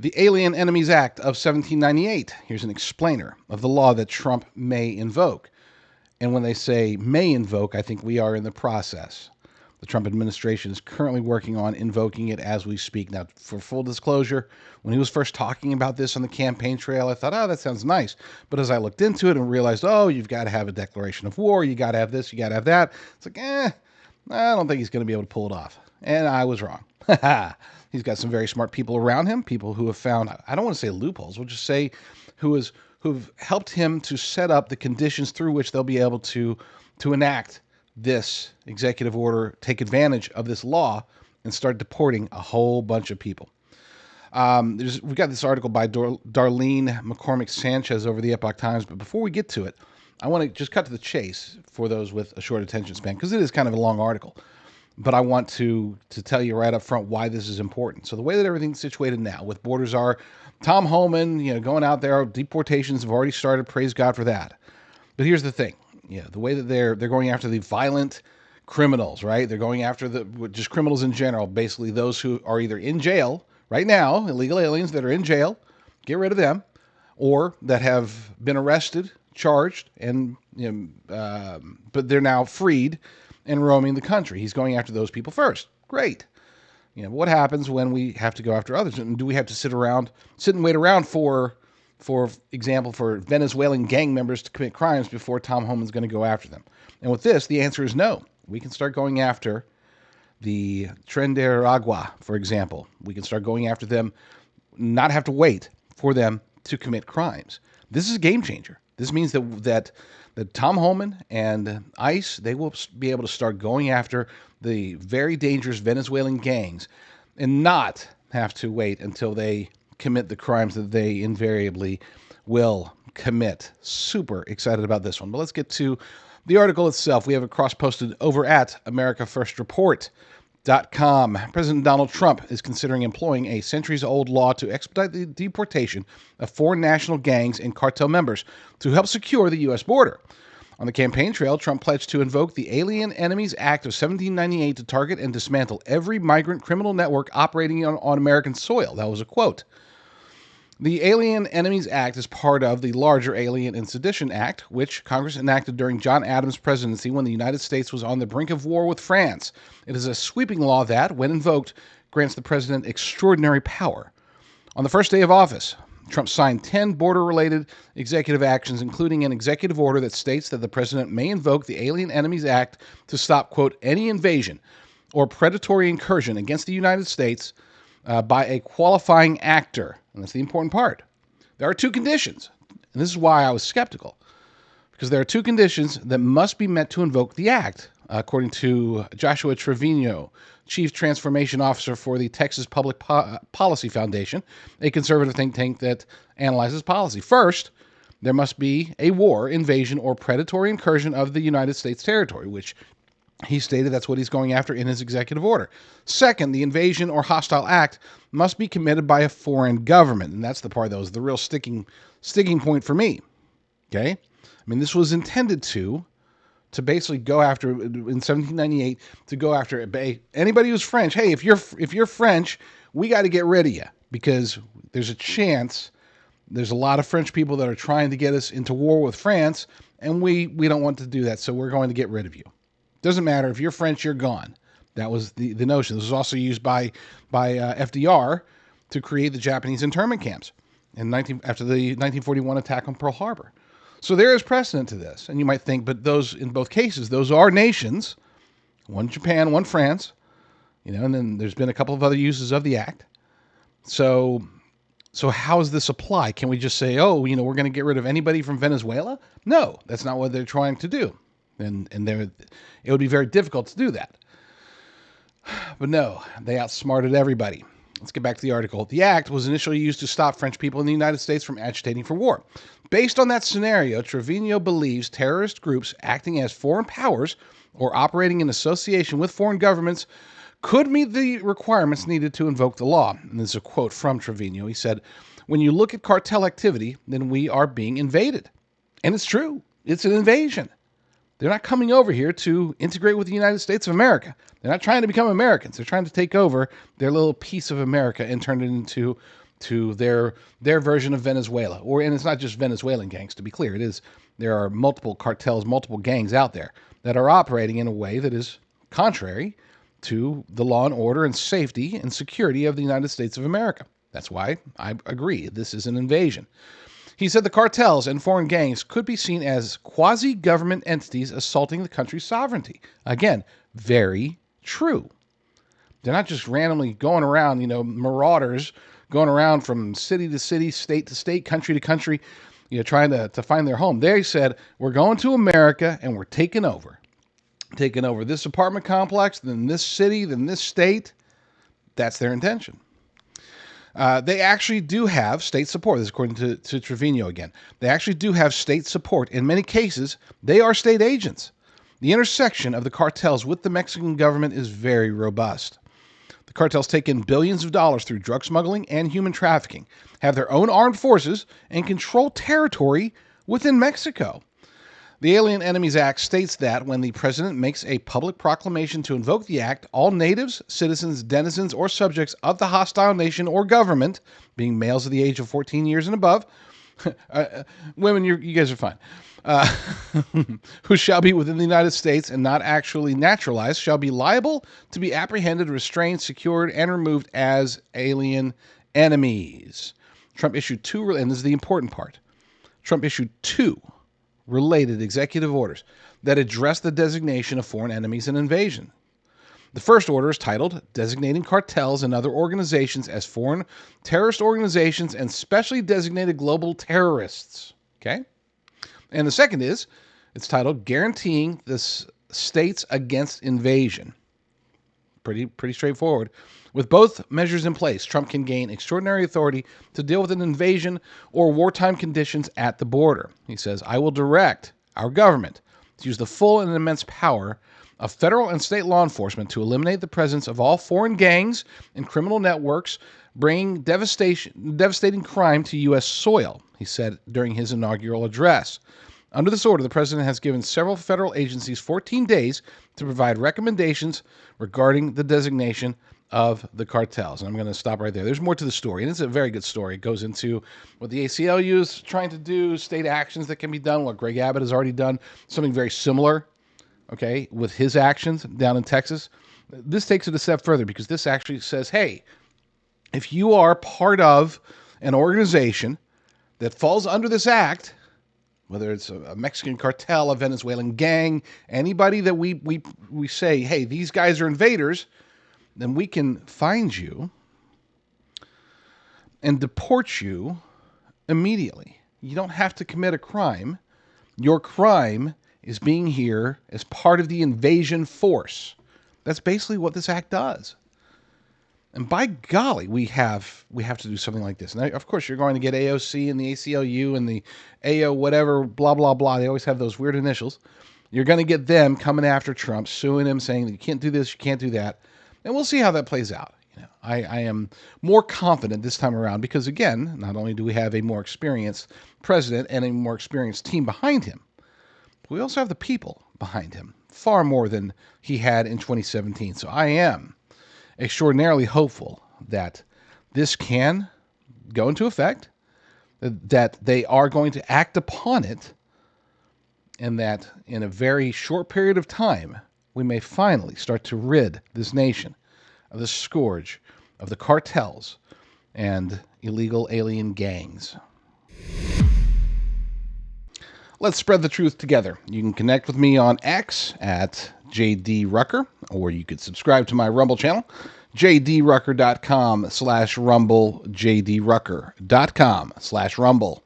The Alien Enemies Act of 1798. Here's an explainer of the law that Trump may invoke. And when they say may invoke, I think we are in the process. The Trump administration is currently working on invoking it as we speak. Now, for full disclosure, when he was first talking about this on the campaign trail, I thought, oh, that sounds nice. But as I looked into it and realized, oh, you've got to have a declaration of war, you got to have this, you got to have that, it's like, I don't think he's going to be able to pull it off. And I was wrong. He's got some very smart people around him, people who have found, I don't want to say loopholes, we'll just say who've helped him to set up the conditions through which they'll be able to enact this executive order, take advantage of this law, and start deporting a whole bunch of people. We've got this article by Darlene McCormick Sanchez over the Epoch Times, but before we get to it, I want to just cut to the chase for those with a short attention span, because it is kind of a long article. But I want to tell you right up front why this is important. So the way that everything's situated now, with borders are Tom Homan, going out there, deportations have already started. Praise God for that. But here's the thing. The way that they're going after the violent criminals, right? They're going after just criminals in general, basically those who are either in jail right now, illegal aliens that are in jail, get rid of them, or that have been arrested, charged, and but they're now freed and roaming the country. He's going after those people first. Great. What happens when we have to go after others? And do we have to sit and wait around for example, for Venezuelan gang members to commit crimes before Tom Homan's going to go after them? And with this, the answer is no. We can start going after the Tren de Aragua, for example. We can start going after them, not have to wait for them to commit crimes. This is a game changer. This means that Tom Homan and ICE, they will be able to start going after the very dangerous Venezuelan gangs and not have to wait until they commit the crimes that they invariably will commit. Super excited about this one. But let's get to the article itself. We have it cross-posted over at AmericaFirstReport.com. President Donald Trump is considering employing a centuries-old law to expedite the deportation of foreign national gangs and cartel members to help secure the U.S. border. On the campaign trail, Trump pledged to invoke the Alien Enemies Act of 1798 to target and dismantle every migrant criminal network operating on American soil. That was a quote. The Alien Enemies Act is part of the larger Alien and Sedition Act, which Congress enacted during John Adams' presidency when the United States was on the brink of war with France. It is a sweeping law that, when invoked, grants the president extraordinary power. On the first day of office, Trump signed 10 border-related executive actions, including an executive order that states that the president may invoke the Alien Enemies Act to stop, quote, any invasion or predatory incursion against the United States by a qualifying actor. And that's the important part. There are two conditions, and this is why I was skeptical, because there are two conditions that must be met to invoke the act, according to Joshua Trevino, Chief Transformation Officer for the Texas Public Policy Foundation, a conservative think tank that analyzes policy. First, there must be a war, invasion, or predatory incursion of the United States territory, which he stated that's what he's going after in his executive order. Second, the invasion or hostile act must be committed by a foreign government. And that's the part that was the real sticking point for me. Okay? I mean, this was intended to basically go after, in 1798, to go after anybody who's French. Hey, if you're French, we got to get rid of you, because there's a chance there's a lot of French people that are trying to get us into war with France, and we don't want to do that, so we're going to get rid of you. Doesn't matter. If you're French, you're gone. That was the notion. This was also used by FDR to create the Japanese internment camps after the 1941 attack on Pearl Harbor. So there is precedent to this. And you might think, but in both cases, those are nations, one Japan, one France, and then there's been a couple of other uses of the act. So how does this apply? Can we just say, we're going to get rid of anybody from Venezuela? No, that's not what they're trying to do. And it would be very difficult to do that. But no, they outsmarted everybody. Let's get back to the article. The act was initially used to stop French people in the United States from agitating for war. Based on that scenario, Trevino believes terrorist groups acting as foreign powers or operating in association with foreign governments could meet the requirements needed to invoke the law. And this is a quote from Trevino. He said, "When you look at cartel activity, then we are being invaded." And it's true. It's an invasion. They're not coming over here to integrate with the United States of America. They're not trying to become Americans. They're trying to take over their little piece of America and turn it into to their version of Venezuela. And it's not just Venezuelan gangs, to be clear. There are multiple cartels, multiple gangs out there that are operating in a way that is contrary to the law and order and safety and security of the United States of America. That's why I agree this is an invasion. He said the cartels and foreign gangs could be seen as quasi-government entities assaulting the country's sovereignty. Again, very true. They're not just randomly going around, marauders going around from city to city, state to state, country to country, trying to find their home. They said, we're going to America and we're taking over. Taking over this apartment complex, then this city, then this state. That's their intention. They actually do have state support. This is according to Trevino again. They actually do have state support. In many cases, they are state agents. The intersection of the cartels with the Mexican government is very robust. The cartels take in billions of dollars through drug smuggling and human trafficking, have their own armed forces, and control territory within Mexico. The Alien Enemies Act states that when the president makes a public proclamation to invoke the act, all natives, citizens, denizens, or subjects of the hostile nation or government, being males of the age of 14 years and above, women, you guys are fine, who shall be within the United States and not actually naturalized, shall be liable to be apprehended, restrained, secured, and removed as alien enemies. Trump issued two, and this is the important part, Trump issued two related executive orders that address the designation of foreign enemies and invasion. The first order is titled Designating Cartels and Other Organizations as Foreign Terrorist Organizations and Specially Designated Global Terrorists. Okay? And the second it's titled Guaranteeing the States Against Invasion. Pretty straightforward. With both measures in place, Trump can gain extraordinary authority to deal with an invasion or wartime conditions at the border. He says, I will direct our government to use the full and immense power of federal and state law enforcement to eliminate the presence of all foreign gangs and criminal networks bringing devastating crime to U.S. soil, he said during his inaugural address. Under this order, the president has given several federal agencies 14 days to provide recommendations regarding the designation of the cartels. And I'm going to stop right there. There's more to the story, and it's a very good story. It goes into what the ACLU is trying to do, state actions that can be done, what Greg Abbott has already done, something very similar, okay, with his actions down in Texas. This takes it a step further because this actually says, hey, if you are part of an organization that falls under this act, whether it's a Mexican cartel, a Venezuelan gang, anybody that we say, hey, these guys are invaders, then we can find you and deport you immediately. You don't have to commit a crime. Your crime is being here as part of the invasion force. That's basically what this act does. And by golly, we have to do something like this. Now, of course, you're going to get AOC and the ACLU and the AO whatever, blah, blah, blah. They always have those weird initials. You're going to get them coming after Trump, suing him, saying that you can't do this, you can't do that. And we'll see how that plays out. I am more confident this time around because, again, not only do we have a more experienced president and a more experienced team behind him, but we also have the people behind him, far more than he had in 2017. So I am extraordinarily hopeful that this can go into effect, that they are going to act upon it, and that in a very short period of time, we may finally start to rid this nation of the scourge of the cartels and illegal alien gangs. Let's spread the truth together. You can connect with me on X at JD Rucker, or you could subscribe to my Rumble channel, jdrucker.com/rumble, jdrucker.com/rumble.